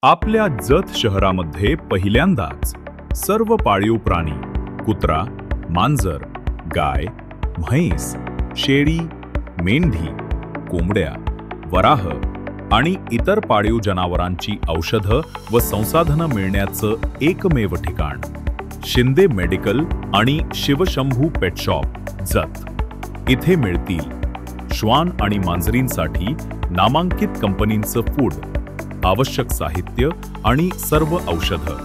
आपल्या जत शहरामध्ये पहिल्यांदाच सर्व पाळीव प्राणी कुत्रा, मांजर, गाय, म्हैस, शेळी, मेंढी, कोंबड्या, वराह आणि इतर पाळीव जनावरांची औषधं व संसाधनं मिळण्याचं एकमेव ठिकाण शिंदे मेडिकल आणि शिवशंभू पेट शॉप जत। इथे मिळतील श्वान आणि मांजरींसाठी नामांकित कंपनींचं फूड, आवश्यक साहित्य आणि सर्व औषधं,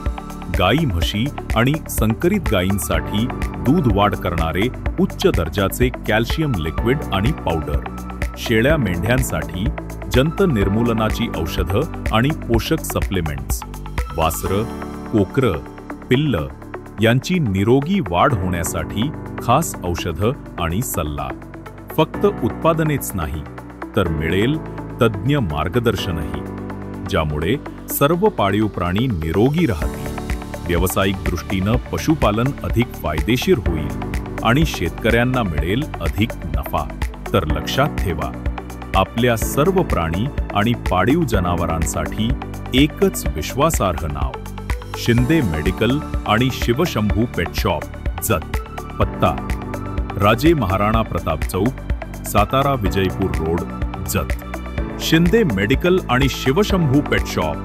गाई म्हशी आणि संकरित गायींसाठी दूध वाढ करणारे उच्च दर्जाचे कॅल्शियम लिक्विड आणि पावडर, शेळ्या मेंढ्यांसाठी जंत निर्मूलनाची औषधं आणि पोषक सप्लिमेंट्स, वासरं, कोकरं, पिल्लं यांची निरोगी वाढ होण्यासाठी खास औषधं आणि सल्ला। फक्त उत्पादनेच नाही तर मिळेल तज्ञ मार्गदर्शनही, ज्यामुळे सर्व पाळीव प्राणी निरोगी राहतील, व्यावसायिक दृष्टीनं पशुपालन अधिक फायदेशीर होईल आणि शेतकऱ्यांना मिळेल अधिक नफा। तर लक्षात ठेवा, आपल्या सर्व प्राणी आणि पाळीव जनावरांसाठी एकच विश्वासार्ह नाव शिंदे मेडिकल आणि शिवशंभू पेट शॉप जत। पत्ता राजे महाराणा प्रताप चौक, सातारा विजयपूर रोड, जत। शिंदे मेडिकल आणि शिवशंभू पेट शॉप,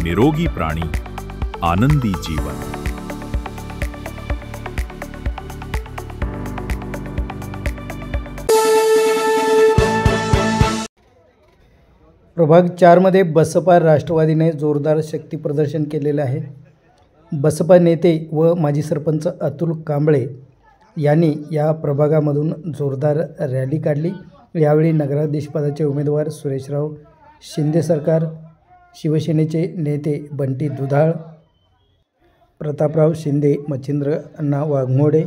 निरोगी प्राणी, आनंदी जीवन। प्रभाग 4 मध्ये बसपा राष्ट्रवादीने जोरदार शक्ती प्रदर्शन केलेले आहे। बसपा नेते व माजी सरपंच अतुल कांबळे यांनी या प्रभागामधून जोरदार रॅली काढली। यावेळी नगराध्यक्षपदाचे उमेदवार सुरेशराव शिंदे सरकार, शिवसेनेचे नेते बंटी दुधाळ, प्रतापराव शिंदे, मच्छिंद्र अण्णा वाघमोडे,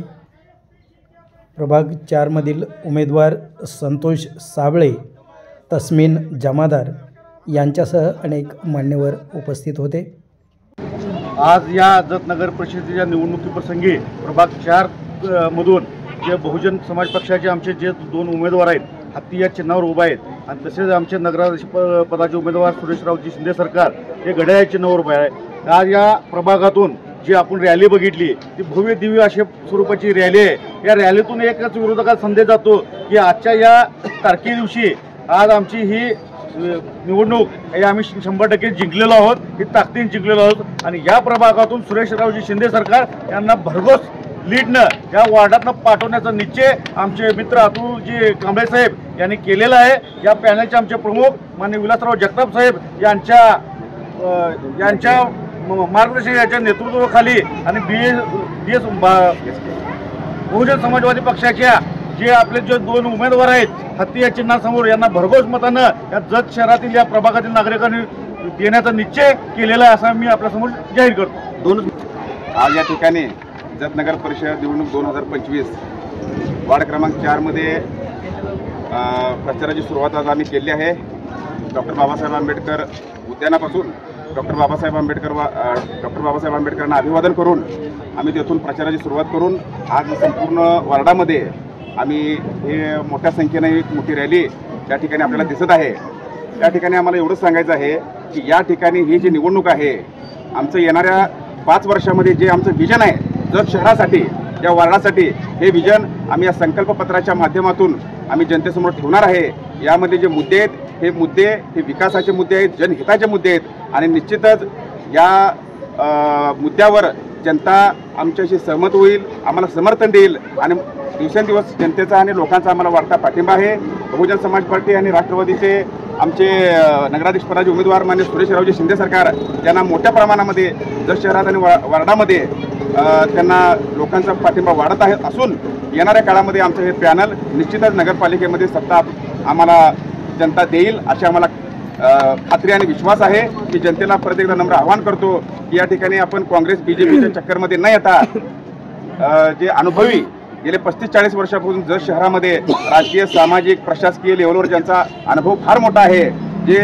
प्रभाग 4 मधील उमेदवार संतोष साबळे, तस्मीन जमादार यांच्यासह अनेक मान्यवर उपस्थित होते। आज या जत नगर परिषदेच्या निवडणुकीप्रसंगी प्रभाग 4 मधून जे बहुजन समाज पक्षाचे आमचे जे 2 उमेदवार आहेत, हत्ती या चिन्हावर उभा आहेत, आणि तसेच आमचे नगराध्यक्ष पदाचे उमेदवार सुरेशरावजी शिंदे सरकार हे घड्याळ या चिन्हावर उभे आहे। आज या प्रभागातून जी आपण रॅली बघितली ती भव्य दिव्य अशा स्वरूपाची रॅली आहे। या रॅलीतून एकच विरोधकाला संदेश जातो की आजच्या या तारखे दिवशी आज आमची ही निवडणूक हे आम्ही 100% जिंकलेलो आहोत, ही ताकदीने जिंकलेलो आहोत, आणि या प्रभागातून सुरेशरावजी शिंदे सरकार यांना भरघोस लीडनं या वार्डातनं पाठवण्याचा निश्चय आमचे मित्र अतुलजी कांबळे साहेब यांनी केलेला आहे। या पॅनलचे आमचे प्रमुख माननीय विलासराव जगताप साहेब यांच्या मार्गदर्शन याच्या नेतृत्वाखाली आणि बहुजन समाजवादी पक्षाच्या जे आपले जे 2 उमेदवार आहेत हत्ती या चिन्हासमोर यांना भरघोस मतानं या जत शहरातील या प्रभागातील नागरिकांनी देण्याचा निश्चय केलेला आहे असं मी आपल्यासमोर जाहीर करतो। आज या ठिकाणी जत नगर परिषद निवडणूक 2025 वार्ड क्रमांक 4 मध्ये प्रचाराची सुरुवात आज आम्ही केली आहे। डॉक्टर बाबासाहेब आंबेडकर उद्यानापासून डॉक्टर बाबासाहेब आंबेडकरांना अभिवादन करून आम्ही तेथून प्रचाराची सुरुवात करून आज संपूर्ण वार्डामध्ये आम्ही हे मोठ्या संख्येने एक मोठी रॅली या ठिकाणी आपल्याला दिसत आहे। या ठिकाणी आम्हाला एवढंच सांगायचं आहे की या ठिकाणी ही जी निवडणूक आहे, आमचं येणाऱ्या 5 वर्षामध्ये जे आमचं विजन आहे जत शहरासाठी, या वार्डासाठी, हे विजन आम्ही या संकल्पपत्राच्या माध्यमातून आम्ही जनतेसमोर ठेवणार आहे। यामध्ये जे मुद्दे आहेत हे विकासाचे मुद्दे आहेत, जनहिताचे मुद्दे आहेत, आणि निश्चितच या मुद्द्यावर जनता आमच्याशी सहमत होईल, आम्हाला समर्थन देईल, आणि दिवसेंदिवस जनतेचा आणि लोकांचा आम्हाला वाढता पाठिंबा आहे। बहुजन समाज पार्टी आणि राष्ट्रवादीचे आमचे नगराध्यक्षपदाचे उमेदवार मान्य सुरेशरावजी शिंदे सरकार यांना मोठ्या प्रमाणामध्ये जत शहरात आणि वार्डामध्ये त्यांना लोकांचा पाठिंबा वाढत आहे असून येणाऱ्या काळामध्ये आमचं हे पॅनल निश्चितच नगरपालिकेमध्ये सत्ता आम्हाला जनता देईल अशी आम्हाला खात्री आणि विश्वास आहे। की जनतेला परत एकदा नम्र आवाहन करतो की या ठिकाणी आपण काँग्रेस बीजेपीच्या चक्करमध्ये न येता जे अनुभवी गेले 35-40 वर्षापासून जत शहरामध्ये राजकीय, सामाजिक, प्रशासकीय लेवलवर ज्यांचा अनुभव फार मोठा आहे, जे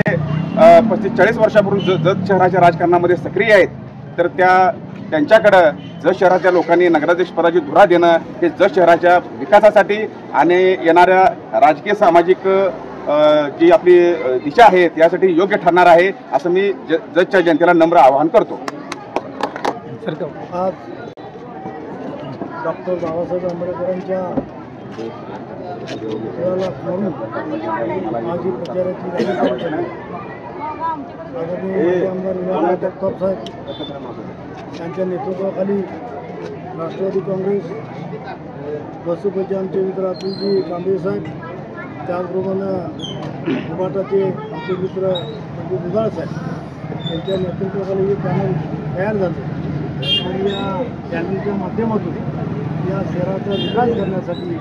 35-40 वर्षापासून जत शहराच्या राजकारणामध्ये सक्रिय आहेत, तर त्यांच्याकडं जत शहराच्या लोकांनी नगराध्यक्षपदाची धुरा देणं हे जत शहराच्या विकासासाठी आणि येणाऱ्या राजकीय, सामाजिक जी आपली दिशा आहे त्यासाठी योग्य ठरणार आहे असं मी जतच्या जनतेला नम्र आवाहन करतो. आज डॉक्टर बाबासाहेब आंबेडकरांच्या पुतळ्याला स्मरून आज ही प्रचाराची रॅली काढण्यात आली. आदरणीय आमदार विनायक जगताप साहेब यांच्या नेतृत्वाखाली राष्ट्रवादी काँग्रेस, बसपचे आमचे मित्र अतुलजी कांबळे साहेब, त्याचप्रमाणे उभाटाचे आमचे मित्र म्हणजे दुधाळ साहेब यांच्या नेतृत्वाखाली हे पॅनल तयार झालं आणि या पॅनलच्या माध्यमातून या शहराचा विकास करण्यासाठी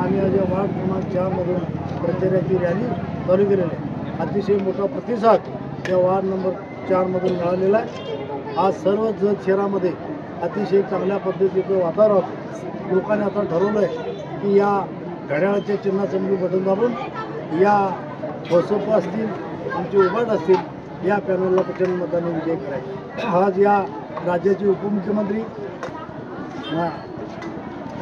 आम्ही आज या वार्ड क्रमांक 4मधून प्रचाराची रॅली चालू केलेली आहे. अतिशय मोठा प्रतिसाद या वार्ड नंबर 4मधून मिळालेला आहे. आज सर्व जत शहरामध्ये अतिशय चांगल्या पद्धतीचं वातावरण होतं. लोकांनी आता ठरवलं आहे की या घड्याळाच्या चिन्हासमोर बटन दाबून या बसप असतील, आमचे उभाट असतील, या पॅनलला प्रचंड मताने विजय करायचा. आज या राज्याचे उपमुख्यमंत्री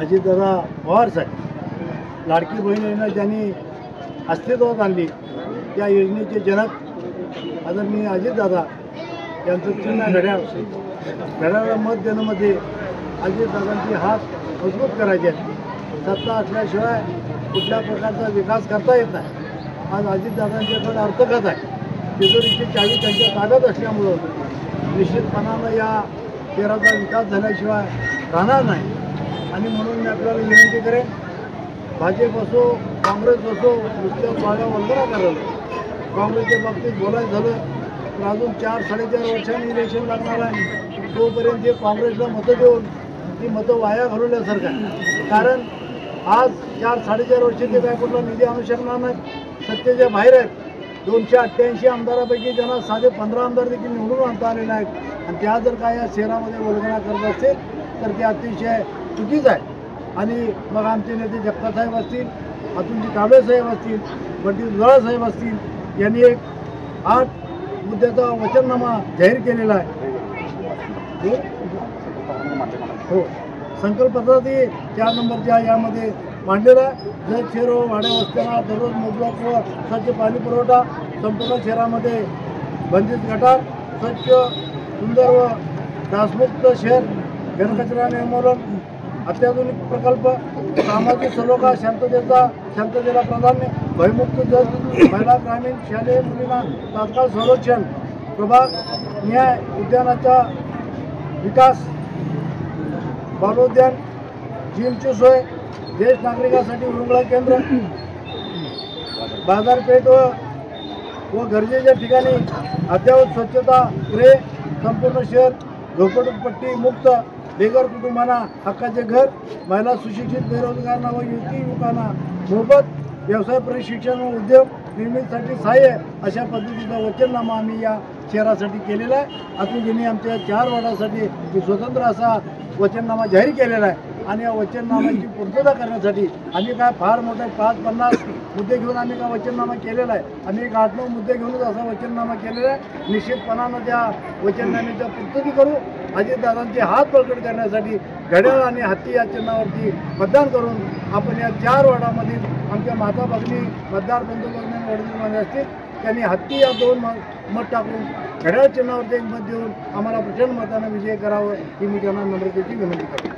अजितदादा पवार साहेब लाडकी बहीण योजना ज्यांनी अस्तित्वात आणली त्या योजनेचे जनक आदरणीय अजितदादा यांचं चिन्ह घड्याळाला मत देण्यामध्ये अजितदादांचे हात मजबूत करायचे आहेत. सत्ता असल्याशिवाय कुठल्या प्रकारचा विकास करता येत नाही. आज अजितदादांच्याकडे अर्थखात आहे, तिजोरीची चावी त्यांच्या ताब्यात असल्यामुळं निश्चितपणानं या शहराचा विकास झाल्याशिवाय राहणार नाही. आणि म्हणून मी आपल्याला विनंती करेन, भाजप असो काँग्रेस असो नुसत्या पाड्या वंदना करायला. काँग्रेसच्या बाबतीत बोलायचं झालं तर अजून 4-4.5 वर्षांनी इलेक्शन लागणार आहे. तोपर्यंत जे काँग्रेसला मतं देऊन ती मतं वाया घालवल्यासारखं आहे. कारण आज 4-4.5 वर्ष ते काय कुठला निधी आणू शकणार नाहीत, सत्तेच्या बाहेर आहेत. 288 आमदारापैकी त्यांना साधे 15 आमदार देखील निवडून आणता आले नाहीत. आणि त्या जर काय या शहरामध्ये वल्गना करत असेल तर ते अतिशय चुकीचं आहे. आणि मग आमचे नेते जगताप साहेब असतील, अतुलजी कांबळे साहेब असतील, बंटी दुधाळ साहेब असतील, यांनी एक 8 मुद्द्याचा वचननामा जाहीर केलेला आहे. हो, संकल्पपत्रातही 4 नंबरच्या यामध्ये मांडलेला आहे. जर शहर व वाड्या वस्त्यांना दररोज मुबलक व स्वच्छ पाणी पुरवठा, संपूर्ण शहरामध्ये बंदिस्त गटार, स्वच्छ सुंदर व डासमुक्त शहर, घनकचरा निर्मूलन, अत्याधुनिक प्रकल्प, सामाजिक सलोखा, शांततेला प्राधान्य, भयमुक्त जग, महिला ग्रामीण शालेय मुलींना तात्काळ संरक्षण, प्रभाग न्याय उद्यानाचा विकास, बालोद्यान, जिमची सोय, ज्येष्ठ नागरिकांसाठी रुग्णालय केंद्र, बाजारपेठ व गरजेच्या ठिकाणी अद्ययावत स्वच्छता गृहे, संपूर्ण शहर झोपडपट्टी मुक्त, बेघर कुटुंबांना हक्काचे घर, महिला सुशिक्षित बेरोजगारांना व युवकांना मोफत व्यवसाय प्रशिक्षण व उद्योग निर्मितीसाठी सहाय्य, अशा पद्धतीचा वचननामा आम्ही या शहरासाठी केलेला आहे. अतुलजींनी आमच्या 4 वार्डासाठी स्वतंत्र असा वचननामा जाहीर केलेला आहे. आणि या वचननाम्याची पूर्तता करण्यासाठी आम्ही काय फार मोठे 5-50 मुद्दे घेऊन आम्ही काय वचननामा केलेला आहे. आम्ही एक 8-9 मुद्दे घेऊनच असा वचननामा केलेला आहे. निश्चितपणानं त्या वचननाम्याच्या पूर्तती करू. अजितदादांचे हात बळकट करण्यासाठी घड्याळ आणि हत्ती या चिन्हावरती मतदान करून आपण या 4 वार्डामधील आमच्या माता भगिनी मतदार बंधू भगिनी वडील असतील त्यांनी हत्ती या 2 मत टाकून घड्याळ चिन्हावरती 1 मत देऊन आम्हाला प्रचंड मतानं विजय करावं ही मी त्यांना नम्रतेची विनंती करतो.